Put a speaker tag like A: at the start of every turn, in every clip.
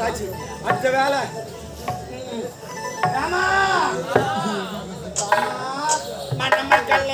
A: வந்தாச்சு. அடுத்த வேலை மண்ண மக்கள்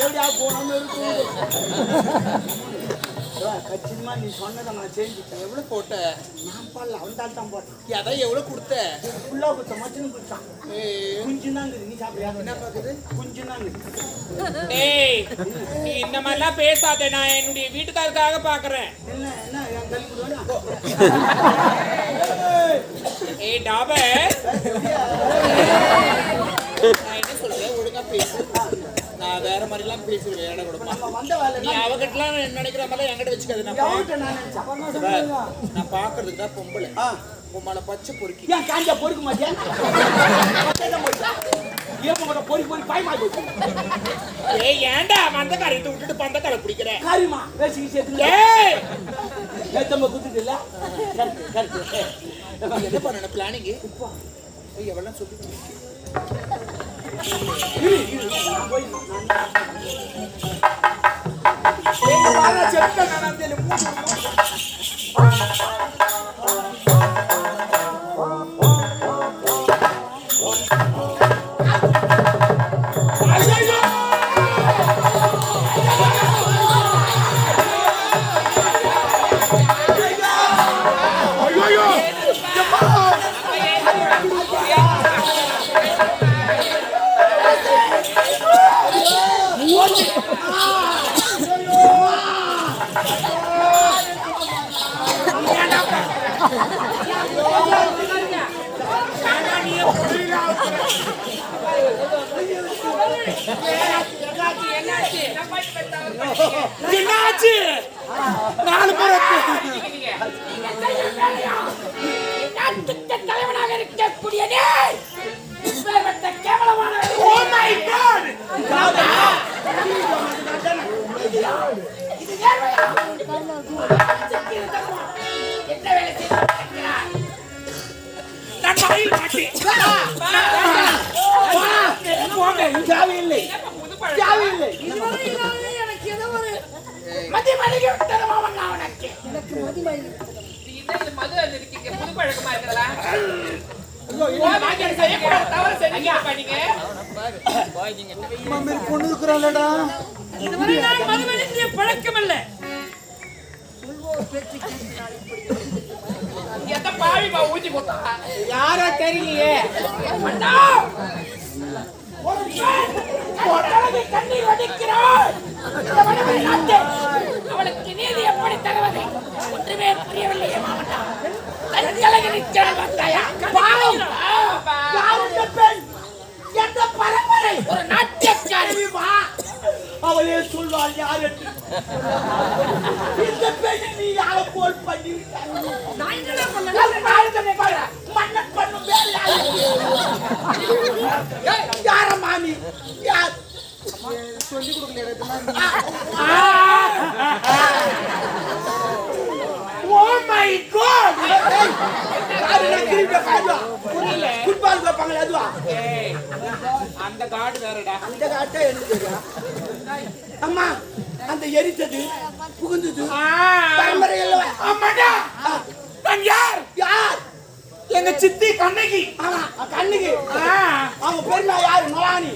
A: எப்படியா போனோம்னு இருக்கும். கச்சிதமா நீ சொன்னதை நான் செஞ்சுட்டேன். எவ்வளவு போட்ட? நான் பாடல, அவன் தான் போட்டேன். அதான் எவ்வளவு கொடுத்த? ஃபுல்லா கொடுத்த, மச்சனும் கொடுத்தான். குஞ்சு தான் நீ சாப்பிடுறியா? என்ன பாக்குது? குஞ்சு தான்.
B: நீ இந்த மாதிரிலாம் பேசாத, நான் என்னுடைய வீட்டுக்காரருக்காக பாக்குறேன்.
A: என்ன என்ன என் கல்வி
B: ஏய் டாபர், நான் என்ன சொல்றேன் ஒழுங்கா பேசு. நான் வேற மாதிரி எல்லாம் பேசுவேன். இடம் கொடுப்பா. நீ அவகிட்டலாம் நினைக்கிற மாதிரி என்கிட்ட வச்சுக்காது. நான் பாக்குறதுக்கு தான் பொம்பளை. பொம்பளை பச்சை பொறுக்கி
A: ஏன் காஞ்சா பொறுக்க மாட்டேன்?
B: ஏய் ஏன்டா மந்த காரியத்தை விட்டுட்டு பந்த தலை பிடிக்கிற?
A: காரியமா பேசி குத்துட்டு இல்ல
B: என்ன பண்ண பிளானிங்? எவ்வளவு சொல்லி என்னாச்சு? நாலு
C: தலைவனாக இருக்கக்கூடிய கேவலமான என்ன வேலை
A: தேவையில்லை.
C: எனக்கு ஏதோ ஒரு மதி மளிகை விட்டதமா அவனுக்கு எனக்கு மதி மளிகை இது மது அது இருக்கீங்க புது பழக்கமா இருக்கறதா? இதுவரை நான் மது மளிகை பழக்கம் இல்ல. எந்த பாவி பா ஊதி போட்டா
A: யாரோ தெரியலையே.
C: கண்ணீர் வடிக்கிறாள். அவளுக்கு நீதி எப்படி தருவது ஒன்றுமே புரியவில்லையே மாமட்டா. எந்த பரம்பரை ஒரு நாட்டியக்காரி
A: அவளே சொல்வாள் யார் என்று. இந்த பெண்ணை நீ யாரை போல் பண்ணிவிட்டாய்? மன்னன் பண்ணும் யார மாமி யார் சொல்லி கொடுக்கல. Oh my god! ஃபுட்பால் வைப்பாங்களே அதுவா?
B: அந்த காடு வேறடா.
A: அந்த காட்டை என்ன தெரியும்? அம்மா அந்த எரித்தது புகுந்தது பரம்பரையில்.
B: ஆமாடா. நான் யார்?
A: யார்?
B: எங்க சித்தி கண்ணகி.
A: ஆமா கண்ணகி. அவங்க பேர்ல யாரு? நொலானி.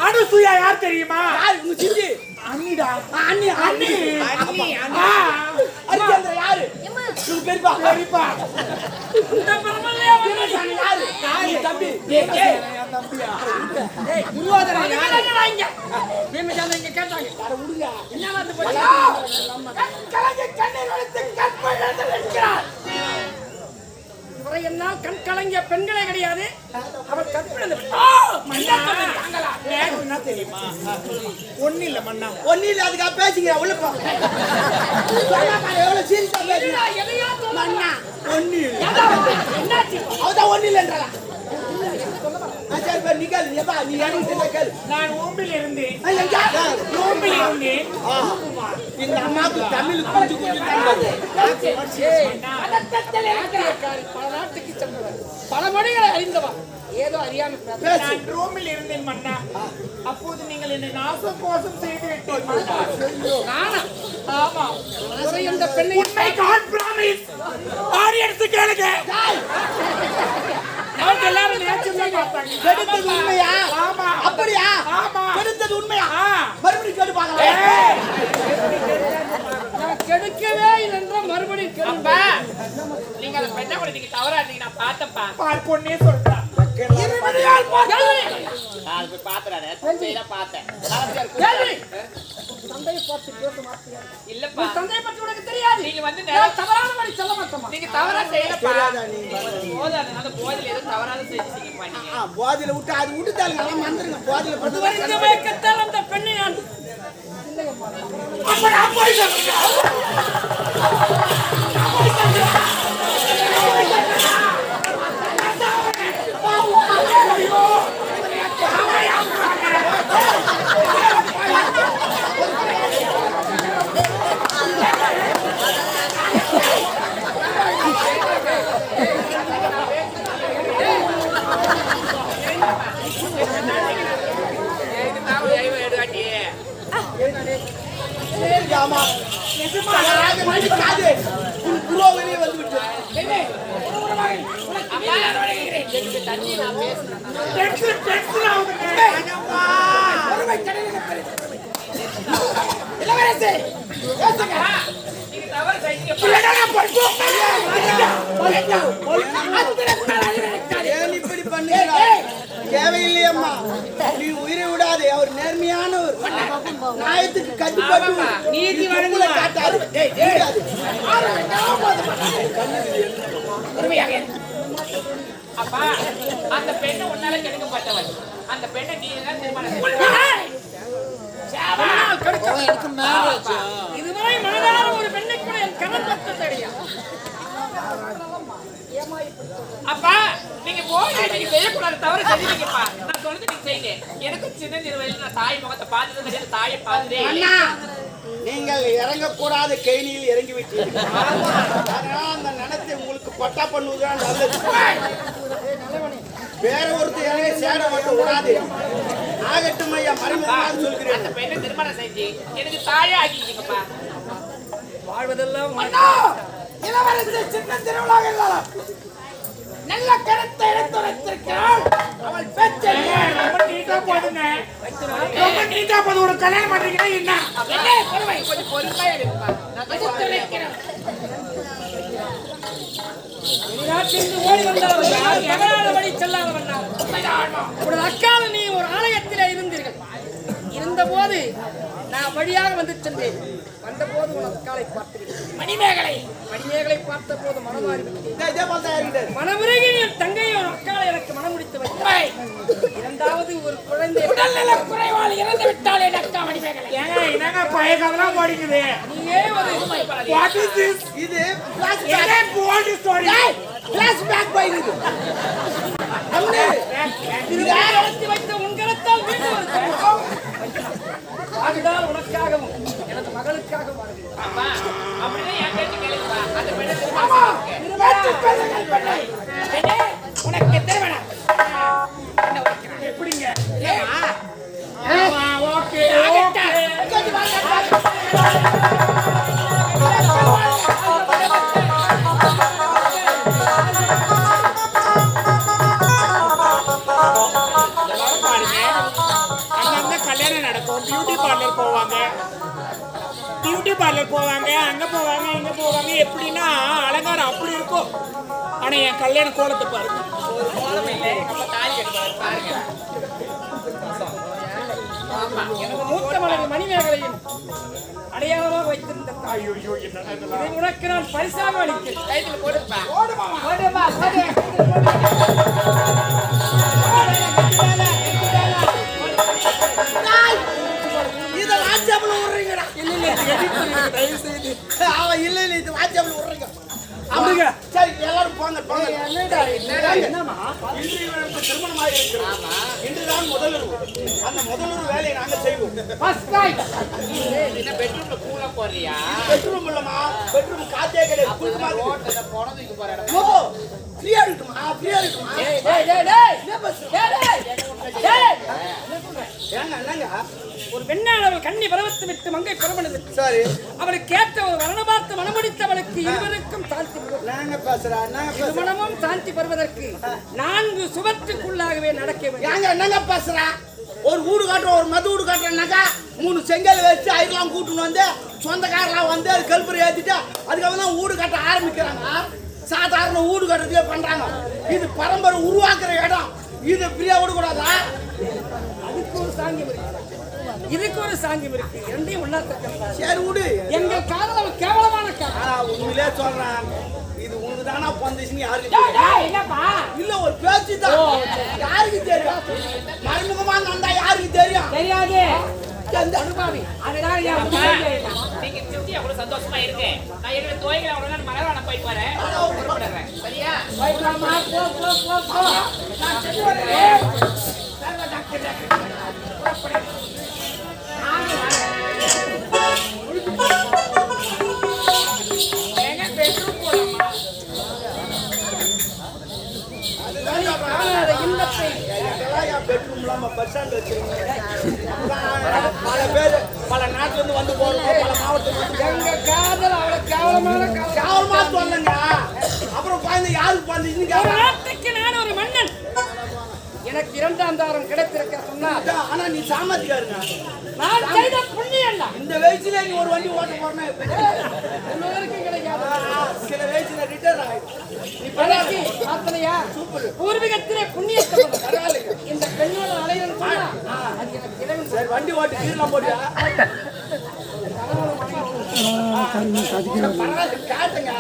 B: அனுசூயா யார் தெரியுமா?
A: உங்க சித்தி
B: அண்ணிடா.
A: அண்ணி அண்ணி அண்ணி அரிச்சந்திர யாரு? உங்க பெரியப்பா பெரியப்பா.
C: இந்த பரம்பரையா
A: யாரு? தம்பி. தம்பியா?
C: முருவாதரா யாரு? பீமச்சந்திரன் இங்க கேட்டாங்க.
A: அட உடுங்க.
C: என்ன வந்து போச்சு? கலங்க கண்ணீர் வடித்து கற்பழித்து நிற்கிறார். இவரை என்னால் கண் கலங்கிய பெண்களே கிடையாது. அவர் கற்பழித்து
B: என்ன தெரியுமா? ஒண்ணு இல்ல மண்ணா.
A: ஒண்ணு இல்ல அதுக்காக பேசிக்கிறேன். உள்ள போ. எவ்வளவு சீரியஸா பேசுறீங்க? மண்ணா ஒண்ணு இல்ல.
C: என்னாச்சு?
A: அவதான் ஒண்ணு இல்லன்றா. சரி நீ கேளு. எப்பா நீ எனக்கு கேளு.
B: நான் ஓம்பில் இருந்து
A: ஓம்பில் இந்த அம்மாவுக்கு தமிழ் கொஞ்சம்
C: பல நாட்டுக்கு சென்றவர், பல மொழிகளை அறிந்தவர், ஏதோ அறியாமல்
B: நான் ரூமில் இருந்தேன் மன்னா. அப்போது நீங்கள் என்னை நாசகோசம் செய்து விட்டீர்கள்.
C: நானா? ஆமா. இந்த பெண்ணை
B: ஆடியன்ஸ் கேளுங்க.
C: அவங்க எல்லாரும் நேச்சுரலா பார்த்தாங்க.
A: கெடுத்தது உண்மையா?
B: ஆமா.
A: அப்படியா?
B: ஆமா.
A: கெடுத்தது உண்மையா? மறுபடியும் கேட்டு பார்க்கலாம்.
C: நான் கெடுக்கவே இல்லைன்ற மறுபடியும் கெடுப்ப.
D: நீங்க அந்த பெண்ணை கூட நீங்க தவறா இருந்தீங்க, நான் பார்த்தப்பா.
B: பார்ப்பொன்னே சொல்றா.
D: நான் போய் பாத்துறாரு, பார்த்தேன்.
C: தந்தையை பார்த்து பேச மாட்டீங்க.
D: இல்லப்பா,
C: தந்தையை பற்றி உனக்கு தெரியாது.
D: நீங்க வந்து
C: தவறான வழி சொல்ல மாட்டோமா?
D: நீங்க தவறா செய்யலப்பா.
A: தெரியாதா நீங்க?
D: அந்த போதில எதுவும் தவறாத செஞ்சீங்கப்பா நீங்க.
A: போதில விட்டு அது விட்டுட்டாலும் நல்லா மறந்துருங்க. போதில
C: அது வரைந்த மயக்கத்தால் அந்த பெண்ணை நான்
A: ஆமா. வெளியே வந்து விட்டு
D: தண்ணி நான் நீங்க தவறு
A: ஏன் இப்படி பண்ணுகிறா? தேவையில்லையம்மா, நீ உயிரை விடாதே. அவர் நேர்மையானவர், நியாயத்துக்கு கட்டுப்பட்டு நீதி வழங்க காட்டாரு.
D: அப்பா, அந்த பெண்ணை உன்னால கெடுக்கப்பட்டவன். அந்த பெண்ணை நீ தான் திருமணம்
C: இதுவரை மனதார ஒரு பெண்ணை கூட என் கணம் பத்த தெரியும்.
D: அப்பா, நீங்க போய் நீங்க செய்யக்கூடாது தவறு செஞ்சீங்கப்பா. நான் சொல்றது நீங்க செய்யுங்க. எனக்கு சின்ன வயசுல நான் தாய் முகத்தை பார்த்தது கிடையாது, தாயை பார்த்ததே இல்லை.
A: நீங்கள் இறங்கக்கூடாத கேணியில் இறங்கி விட்டீர்கள். அதனால அந்த நினைத்தை உங்களுக்கு பட்டா பண்ணுவதுதான் நல்லது. வேற ஒருத்தர் இறங்கி சேர வந்து விடாது. ஆகட்டும் ஐயா, மறைமுகமாக சொல்கிறேன்.
D: அந்த பெண்ணை திருமணம் செஞ்சு எனக்கு தாயே ஆக்கிட்டீங்கப்பா.
C: வாழ்வதெல்லாம்
A: இளவரசி சின்ன திருவிழா நல்ல கருத்தை எடுத்துரைத்திருக்கிறாள். அவள் பேச்சை
B: ரொம்ப நீட்டா போதுங்க. ரொம்ப நீட்டா போது. ஒரு கல்யாணம் பண்றீங்கன்னா என்ன?
D: கொஞ்சம் பொறுமையா இருப்பா. நான் சொல்லிக்கிறேன்.
C: வெளிநாட்டிலிருந்து ஓடி வந்தவன் யார்? எவரான வழி செல்லாதவன் நான். உனது அக்கால நீ ஒரு ஆலயத்தில் இருந்தீர்கள். இருந்தபோது நான் வழியாக வந்து சென்றேன். வந்தபோது உனது அக்காலை பார்த்தேன். மணிமேகலை பார்த்த போது மனமாறி விட்டேன். மனமுருகி என் தங்கையை ஒரு அக்காலை எனக்கு மனம் முடித்து வைத்தாய். இரண்டாவது ஒரு குழந்தை
D: குறைவால் இறந்து விட்டாள் என் அக்கா மணிமேகலை.
B: ஏங்க என்னங்க பழைய கதெல்லாம் ஓடிக்குது?
C: நீயே ஒரு
B: What is this?
A: இது
B: ஓல்ட் ஸ்டோரி.
A: ஃபிளாஷ்பேக் போயிருக்கு.
C: நடத்தி வைத்த உன்கரத்தால் மீண்டும் ஒரு சம்பவம். அதுதான் உனக்காகவும் எனது மகளுக்காகவும் வாழ்கிறேன்.
D: அப்பா, அப்படிதான் என் பேச்சு கேளுப்பா. அந்த பெண்ணை உனக்கு திருமணம்
B: எப்படிங்க?
D: ஓகே
B: அங்கங்க கல்யாணம் நடக்கும். பியூட்டி பார்லர் போவாங்க, அங்க போவாங்க, இங்க போவாங்க. எப்படின்னா அலங்காரம் அப்படி இருக்கும். ஆனா என் கல்யாண கோலத்தை பாருங்க.
D: ஒரு கோலம் இல்லை, நம்ம தாலி கட்டுவாரு பாருங்க.
C: எனது மூத்த மனைவி மணிமேகலையின் அடையாளமாக வைத்திருந்த தாய். இதை உனக்கு நான் பரிசாக அளிக்கிறேன்.
D: கைத்துல போடுப்பா.
A: இதை வாட்ஸ்அப்ல விடுறீங்கடா. இல்ல இது வாட்ஸ்அப்ல விடுறீங்க. அப்படிங்க. சரி எல்லாரும் போங்க போங்க.
C: என்னடா என்னமா
A: இன்று இவருக்கு திருமணமாக இருக்கிறது. இன்றுதான் முதலுறவு. அந்த முதலுறவு வேலையை நாங்கள் செய்வோம்.
C: ஃபர்ஸ்ட் ரைட்
D: என்ன பெட்ரூம்ல கூல போறியா?
A: பெட்ரூம் இல்லம்மா, பெட்ரூம் காத்தே கிடையாது. குளுமா இருக்கு.
D: ரோட்ல போனதுக்கு போற இடம்.
A: ஓ, ஃப்ரீயா இருக்குமா, ஃப்ரீயா இருக்குமா?
C: டேய் என்ன பஸ் டேய்
A: ஏங்க என்னங்க?
C: ஒரு பெண்ணானவள் கண்ணி பரவத்து விட்டு மங்கை பரவனது.
A: சரி
C: அவளுக்கு ஏற்ற ஒரு வரண பார்த்து மனமுடித்தவளுக்கு இருவருக்கும் சாந்தி பெறும்.
A: நாங்க பேசுறேன் நாங்க பேசுறேன்.
C: திருமணமும் சாந்தி பெறுவதற்கு 4 சுவற்றுக்குள்ளாகவே நடக்க வேண்டும்.
A: ஏங்க என்னங்க பேசுறேன்? ஒரு வீடு காட்டுறோம், ஒரு மது வீடு காட்டுறேன்னாக்கா 3 செங்கல் வச்சு ஐயெல்லாம் கூட்டுன்னு வந்து சொந்தக்காரெல்லாம் வந்து அது கல்புரை ஏற்றிட்டு அதுக்கப்புறம் தான் வீடு கட்ட ஆரம்பிக்கிறாங்க. சாதாரண வீடு கட்டுறதுக்கே பண்றாங்க. இது பரம்பரை உருவாக்குற இடம். இது ஃப்ரீயா விடக்கூடாதா?
C: அதுக்கு ஒரு சாங்கியம் இருக்கு, இதுக்கு ஒரு சாங்கியம் இருக்கு. இரண்டையும் ஒண்ணா சேர்க்கணும்.
A: சரி விடு.
C: எங்கள் காதல் கேவலமான காதல்.
A: ஆனா உண்மையிலே சொல்றேன், இது உனக்கு தானா பொந்துச்சுன்னு யாருக்கு தெரியும்?
C: என்னப்பா
A: இல்ல ஒரு பேச்சு தான். யாருக்கு தெரியும்? மறைமுகமா நடந்தா யாருக்கு தெரியும்?
C: தெரியாது.
A: எந்த
C: அனுபவி அதுதான் என்
D: அப்பா,
C: புத்தியே.
D: நீங்க திருப்தி அவ்வளவு சந்தோஷமா இருக்கு. நான் என்னோட தோய்களை அவ்வளவு மலரான போயிட்டு வரேன். புறப்படுறேன். சரியா?
C: போய்க்கலாமா? போ. நான் சென்று வரேன். டாக்டர் புறப்படு.
D: ஏங்க பெட்ரூம் போலாமா?
C: காணாத இன்பத்தை
A: பல பேர் பல நாட்டுல இருந்து வந்து போறோம், பல மாவட்டத்துல
C: எங்க காதல் அவ்வளவு கேவலமான காதல்.
A: கேவலமா சொல்லுங்க. அப்புறம் குழந்தை யாருக்கு வந்துச்சுன்னு
C: ஒரு
A: கேட்கலாம்.
C: நாட்டுக்கு நான் ஒரு மன்னன். எனக்கு 2ஆம் தாரம் கிடைத்திருக்க சொன்னா
A: ஆனா நீ சாமர்த்திக்காருங்க.
C: நான் செய்த புண்ணியம் தான்.
A: இந்த வயசுல நீ ஒரு வண்டி ஓட்ட போறேன்னா
C: எல்லோருக்கும் கிடைக்காது.
A: சில வயசுல ரிட்டர்ன் ஆயிடும். நீ
C: பழகி ஆத்தனையா பூர்வீகத்திலே புண்ணியத்தை
A: பரவாயில்லைங்க.
C: இந்த பெண்ணோட அலைவன் சொன்னா அது எனக்கு இறைவன்
A: சரி வண்டி ஓட்டு கீழே போட்டியா? பரவாயில்ல காட்டுங்க.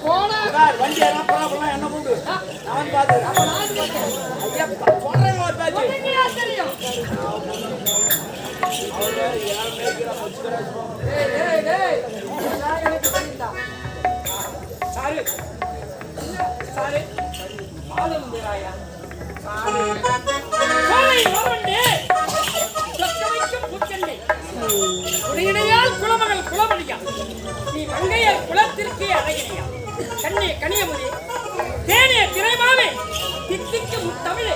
C: போனா
A: வண்டி என்ன ப்ராப்ளம் என்ன கூடு நான் பாத்துக்கிறேன். ஐயா சொல்றேன் ஒரு பேச்சு.
C: உனக்கு தெரியும். டேய் நான் எனக்கு தெரியும்டா. சாரு சாரு மாதம் தேராயா சாலை வரவண்டே சொக்கமைக்கும் பூச்செண்டை உடையடையால் குலமகள் குலமணியா நீ மங்கையர் குலத்திற்கே அழகிரியா கண்ணே கனியமுடி தேனே திரைமாவே தித்திக்கு முத்தமிழே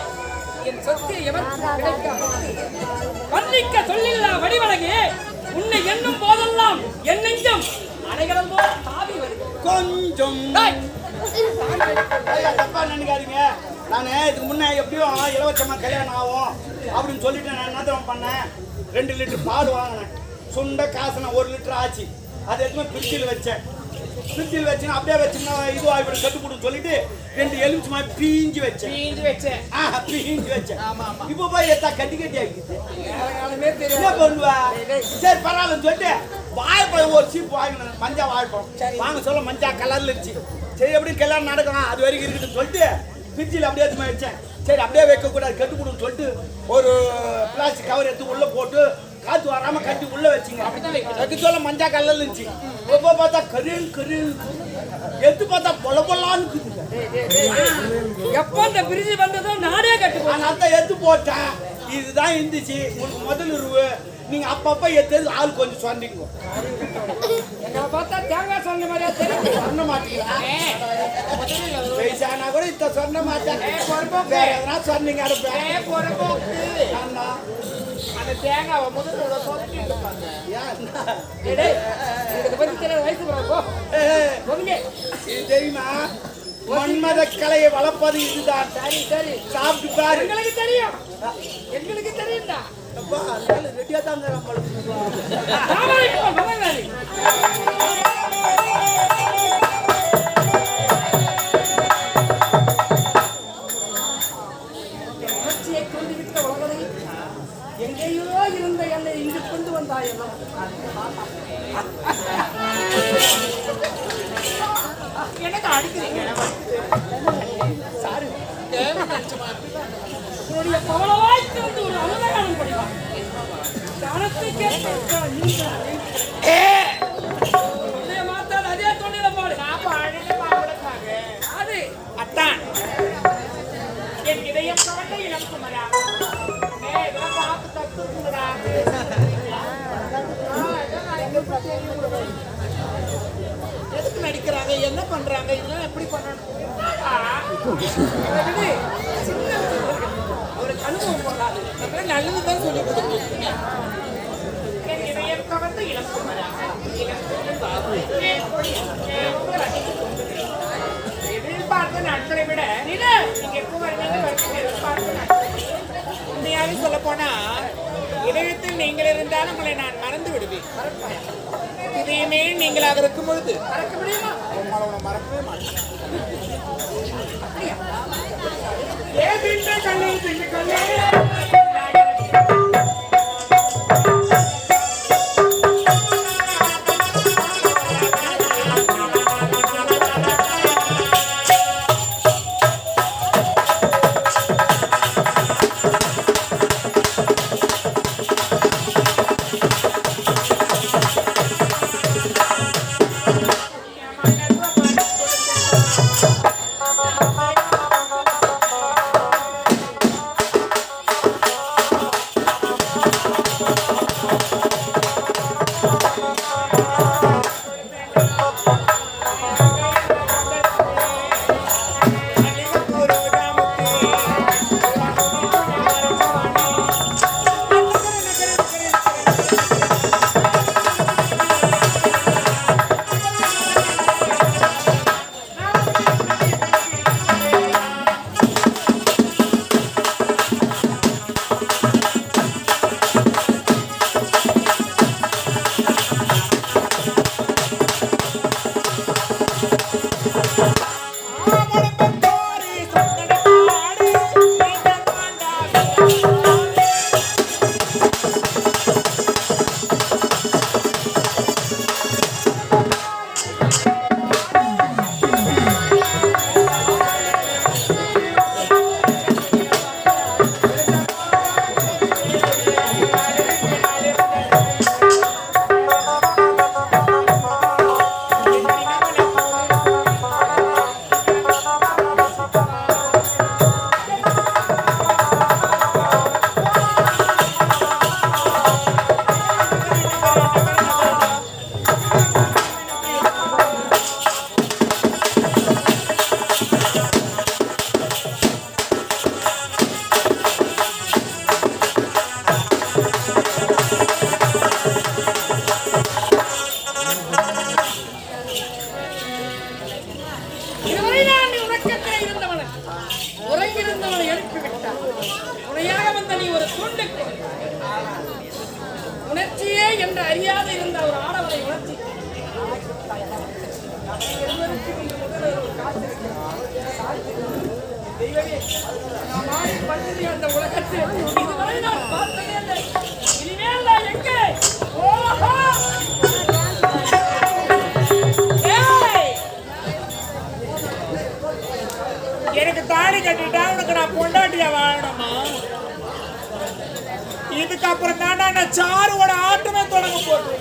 C: என் சொத்து எவருக்கும் கிடைக்காது வர்ணிக்க சொல்லில்லா வடிவழகே உன்னை எண்ணும் போதெல்லாம் என் நெஞ்சம் அணைகடல் போல தாவி வருது
A: கொஞ்சம்
C: டேய்,
A: ஐயா, தப்பா நினைக்காதீங்க. நான் இதுக்கு முன்னே எப்படியும் இலவசமா கல்யாணம் ஆகும் அப்படின்னு சொல்லிட்டு நான் என்ன தெரியுமா பண்ணேன்? 2 லிட்டர் பால் வாங்கினேன். சுண்ட காசுனா 1 லிட்டர் ஆச்சு. அதை எடுத்து ஃப்ரிட்ஜில் வச்சேன். ஃப்ரிட்ஜில் வச்சுன்னா அப்படியே வச்சுன்னா இது ஆகிடும் கட்டுப்படும் சொல்லிட்டு 2 எலுமிச்சமா பீஞ்சு வச்சேன்.
D: பீஞ்சு வச்சேன்.
A: பீஞ்சு வச்சேன். இப்போ போய் எத்தா கட்டி கட்டி ஆகிடுது.
C: காலமே
A: என்ன
C: தெரியாது.
A: பண்ணுவா? சரி பரவாயில்லன்னு சொல்லிட்டு வாழைப்பழம் ஒரு சீப் வாங்கினேன். மஞ்சள் வாழைப்பழம் வாங்க சொல்ல மஞ்சள் கலர்ல இருந்துச்சு. சரி எப்படி கல்யாணம் நடக்கும் அது வரைக்கும் இருக்குன்னு சொல்லிட்டு ஃப்ரிட்ஜில் அப்படியே எடுத்து வச்சேன். சரி அப்படியே வைக்கக்கூடாது கட்டுக்கூடாதுன்னு சொல்லிட்டு ஒரு பிளாஸ்டிக் கவர் எடுத்து உள்ள போட்டு காற்று வராம கட்டி உள்ள வச்சிங்க. வைக்க சொல்ல மஞ்சள் கலர்ல இருந்துச்சு. இப்போ பார்த்தா கரு எடுத்து பார்த்தா பொல பொலான்னு இருக்குது.
C: எப்போ இந்த பிரிட்ஜ் வந்ததோ நானே கட்டுப்போம்.
A: நான் அதான் எடுத்து போட்டேன். இதுதான் இருந்துச்சு உங்களுக்கு முதல் உருவு. நீங்க அப்பப்ப எடுத்து ஆள் கொஞ்சம் சொன்னீங்க.
C: எங்களை பார்த்தா தேங்காய் சொன்ன மாதிரியா தெரியும்.
A: சொன்ன மாட்டீங்களா? வயசானா கூட இத்த சொன்ன மாட்டேன். வேற எதனா சொன்னீங்க
D: அந்த தேங்காவை முதல்ல சொல்லிட்டு இருப்பாங்க.
C: டேய், டேய், இதை பத்தி தெரியாத வயசு போ. போங்க.
A: இது தெரியுமா? மன்மத கலையை வளர்ப்பது இதுதான்.
C: சரி சரி
A: சாப்பிட்டு பாரு.
C: எங்களுக்கு தெரியும், எங்களுக்கு தெரியும்டா.
A: அப்பா அதனால ரெடியா தாங்க நம்மளுக்கு.
C: தாமரை போல் மலர்ந்தாரு. உணர்ச்சியை கொண்டுவிட்ட உலகத்தை எங்கேயோ இருந்த என்னை இங்கு கொண்டு வந்தாயோ.
D: எனக்கு அடிக்கிறீங்க.
C: சாரு உன்னுடைய பவளவாய்க்கு வந்து ஒரு அனுதானம் படிவான். தானத்தை கேட்க மாத்தால் அதே தொண்டில போடு.
D: நான் அழகா பாடுறேன்.
B: இதை என்ன பண்றாங்க, இதெல்லாம் எப்படி பண்ணணும்?
C: விடு. சின்ன அவருக்கு அனுபவம் போடாது.
B: அப்புறம் நல்லதுதான் சொல்லி கொடுத்துருக்கீங்க.
D: எதிர்பார்த்த நாட்களை விட
B: உண்மையாவே சொல்ல போனா இதயத்தில் நீங்கள் இருந்தாலும் உங்களை நான் மறந்து விடுவேன். இதையுமே நீங்களாக இருக்கும் பொழுது
C: மறக்க முடியுமா?
B: உங்களை மறக்கவே மாட்டேன்.
C: உணர்ச்சியே என்று அறியாத இருந்த ஒரு ஆடவரை உணர்ச்சி அந்த உலகத்தில் இதுவரை நான் பார்த்ததே இல்லை. இனிமேல் நான் எங்கே? ஓஹோ!
B: எனக்கு தாடி கட்டிட்டா உனக்கு நான் பொண்டாட்டியா வாழணுமா? இதுக்கப்புறம் தான் நான் சாருவோட ஆட்டமே தொடங்க போறேன்.